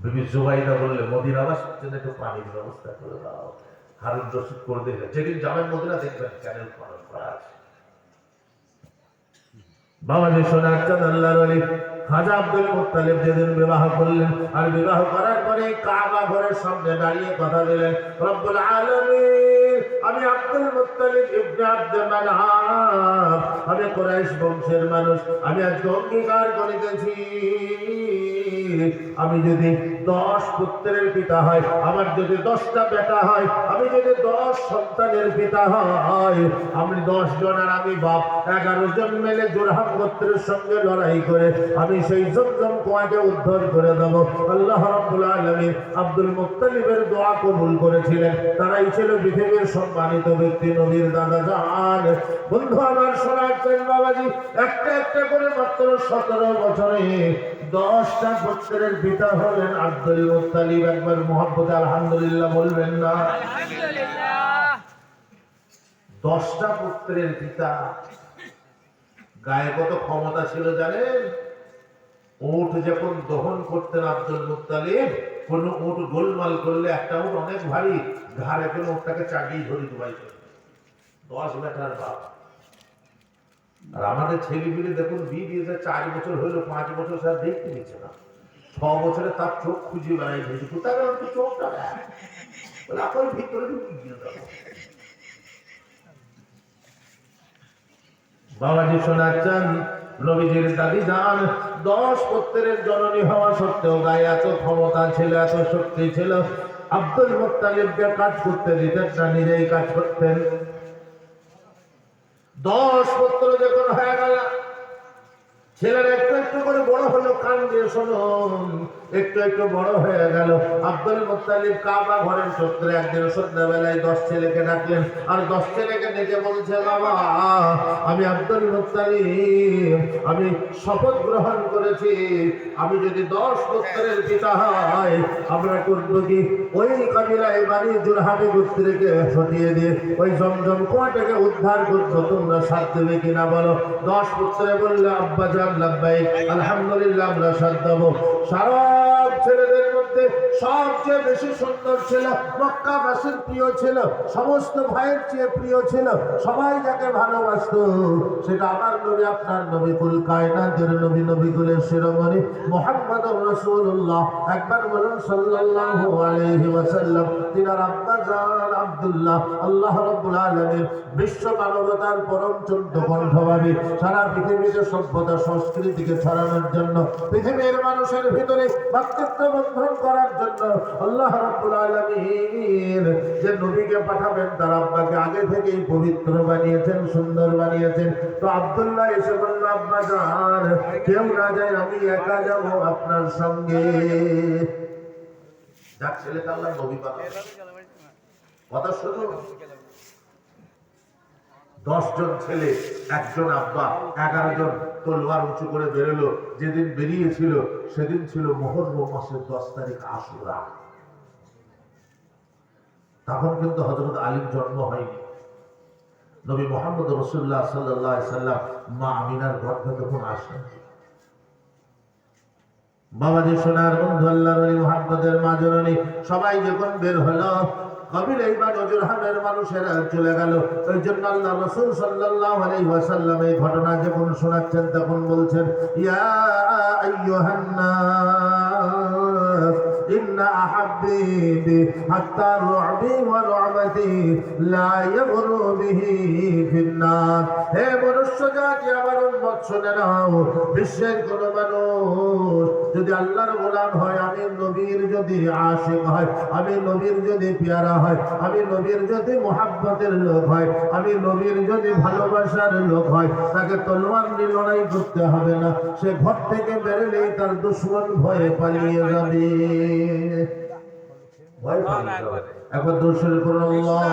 বিবি জুবাইদা বললে মদিনাবাসীর জন্য একটু পানির ব্যবস্থা করে দাও। হারুন রশিদ করে দিলেন। যেদিন যাবেন মদিনা দেখবেন চ্যানেল খনন করা আছে। বাবাজি সোনার চাঁদ আল্লাহর ওলি খাজা আব্দুল মুত্তালিব যেদিন বিবাহ করলেন, আর বিবাহ করার পরে কাবা ঘরের সামনে দাঁড়িয়ে কথা দিলেন, রব্বুল আলামিন, আমি আব্দুল মুত্তালিব ইবনে আব্দুল মানাফ, আমি কুরাইশ বংশের মানুষ, আমি আজকে অঙ্গীকার করিতেছি আমি যদি 10 পুত্রের পিতা হয়, আমার যদি 10টা বেটা হয়, আমি যদি 10 সন্তানের পিতা হয়, আমি 10 জন আর আমি বাপ 11 জন মিলে জুরহাম গোত্রের সঙ্গে লড়াই করে আমি সেই জমজম কুয়াকে উদ্ধার করে দেব। আল্লাহ রাব্বুল আলামিন আব্দুল মুত্তালিবের দোয়া কবুল করেছিলেন। তারাই ছিল পৃথিবীর সম্মানিত ব্যক্তি, নবীর দাদা জান। বন্ধু আমার শোনাচ্ছেন বাবাজি, একটা একটা করে মাত্র 17 বছরে 10টা পুত্রের পিতা হলেন আব্দুল মুত্তালিব। একবার মুহাব্বতে আলহামদুলিল্লাহ বলবেন না? 10টা পুত্রের পিতা। গায়ে কত ক্ষমতা ছিল জানেন? উট যখন দহন করতেন আব্দুল মুত্তালিব, কোন উট গোলমাল করলে, একটা উট অনেক ভারী, ঘাড়ে কোন উটটাকে চাগিয়ে ধরে দুবাই করে 10 বেটার বাপ। আর আমাদের ছেলেপিলে দেখুন বিয়ে দিয়েছে 4 বছর হইলো, 5 বছর স্যার দেখতে নিচ্ছে না, 6 বছরে তার চোখ খুঁজে বেড়াই দিয়েছে। কোথায় গেল তো চোখটা? বলে আপনার ভিতরে ঢুকিয়ে দেবো। বাবাজি শোনাচ্ছেন নবীজির দাদি জান 10 পুত্রের জননী হওয়া সত্ত্বেও গায়ে এত ক্ষমতা ছিল, এত শক্তি ছিল, আব্দুল মুত্তালিবকে কাজ করতে দিতেন না, নিজেই কাজ করতেন। 10 পুত্র যখন হয়ে গেল, ছেলেরা একটু একটু করে বড় হলো, কান দিয়ে শুনুন, একটু একটু বড় হয়ে গেল। আব্দুল মুত্তালিব কাবা ঘরের সূত্রে একদিন সন্ধ্যাবেলায় 10 ছেলেকে ডাকলেন, আর 10 ছেলেকে ডেকে বলছে, বাবা আমি আব্দুল মুত্তালিব, আমি শপথ গ্রহণ করেছি, আমি যদি 10 পুত্রের পিতা হয়, আমরা করবো কি, ওই কাবিলায় বাড়ি জুরহামি গোত্রকে সটিয়ে দিয়ে ওই জমজম কুয়াটাকে উদ্ধার করবো, তোমরা সাথ দেবে কিনা বলো? 10 পুত্রে বললে, আব্বা জান লাব্বাইক, আলহামদুলিল্লাহ আমরা সাথ দেবো। সারা ছেলেদের মধ্যে সবচেয়ে বেশি সুন্দর ছিল, মক্কাবাসীর প্রিয় ছিল, সমস্ত ভাইয়ের চেয়ে প্রিয় ছিল, সবাই যাকে ভালোবাসত, সেটা আমার নবী, আপনার নবী, কুল কায়নাতের নবী, নবীকুলের শিরোমণি মুহাম্মদুর রাসূলুল্লাহ। একবার বলুন সাল্লাল্লাহু আলাইহি ওয়াসাল্লাম। তিনার আব্বা জান আব্দুল্লাহ আল্লাহ রাব্বুল আলামিন বিশ্ব মানবতার পরম চূড়ান্ত কণ্ঠভাবে সারা পৃথিবীতে সভ্যতা সংস্কৃতিকে ছড়ানোর জন্য, পৃথিবীর মানুষের ভিতরে ভাতৃত্ব বন্ধন করার জন্য আল্লাহ রাব্বুল আলামিন যে নবীকে পাঠাবেন, তার আব্বাকে আগে থেকেই পবিত্র বানিয়েছেন, সুন্দর বানিয়েছেন। তো আব্দুল্লাহ এসে বলল, আব্বা জান কেউ না যায়, আমি একা যাব আপনার সঙ্গে। যাক ছেলেকে আল্লাহ নবী বানাবেন, কথা শুনুন। 10 জন ছেলে, 1 জন আব্বা, 11 জন তলোয়ার উঁচু করে বেরোলো। যেদিন বেরিয়েছিল সেদিন ছিল মুহররম মাসের 10 তারিখ আশুরা। তখন কিন্তু হযরত আলীর জন্ম হয়নি। নবী মুহাম্মদ রাসূলুল্লাহ সাল্লাল্লাহু আলাইহি সাল্লাম মা আমিনার গর্ভে তখন আসেন। বাবাজি সোনার বন্ধু, আল্লাহর ওলি মুহাম্মদের মা জননী সবাই যখন বের হলো, কাবিলা বানু জুরহামের মানুষেরা চলে গেল। ওই জন্য আল্লাহ রাসূল সাল্লাল্লাহু আলাইহি ওয়াসাল্লাম এই ঘটনা যখন শোনাচ্ছেন, তখন বলছেন, ইয়া আইয়ুহান নাস ইন্না আহাব্বি হাত্তা রু'বি ওয়া রু'বাতি লা ইয়াগরু বিহি ফিন্নার। হে মনুষ্য জাতি, আমার উম্মত শুনে নাও, বিশ্বের কোন মানুষ যদি আল্লাহর গোলাম হয়, আমি নবীর যদি আশিক হয়, আমি নবীর যদি পেয়ারা হয়, আমি নবীর যদি মুহাব্বতের লোক হয়, আমি নবীর যদি ভালোবাসার লোক হয়, তাকে তলোয়ার নিয়ে লড়াই করতে হবে না। সে ঘর থেকে বেরোলেই তার দুশমন ভয়ে পালিয়ে যাবে, ভয় পালিয়ে যাবে। একবার দূর শুরু করুন আল্লাহ।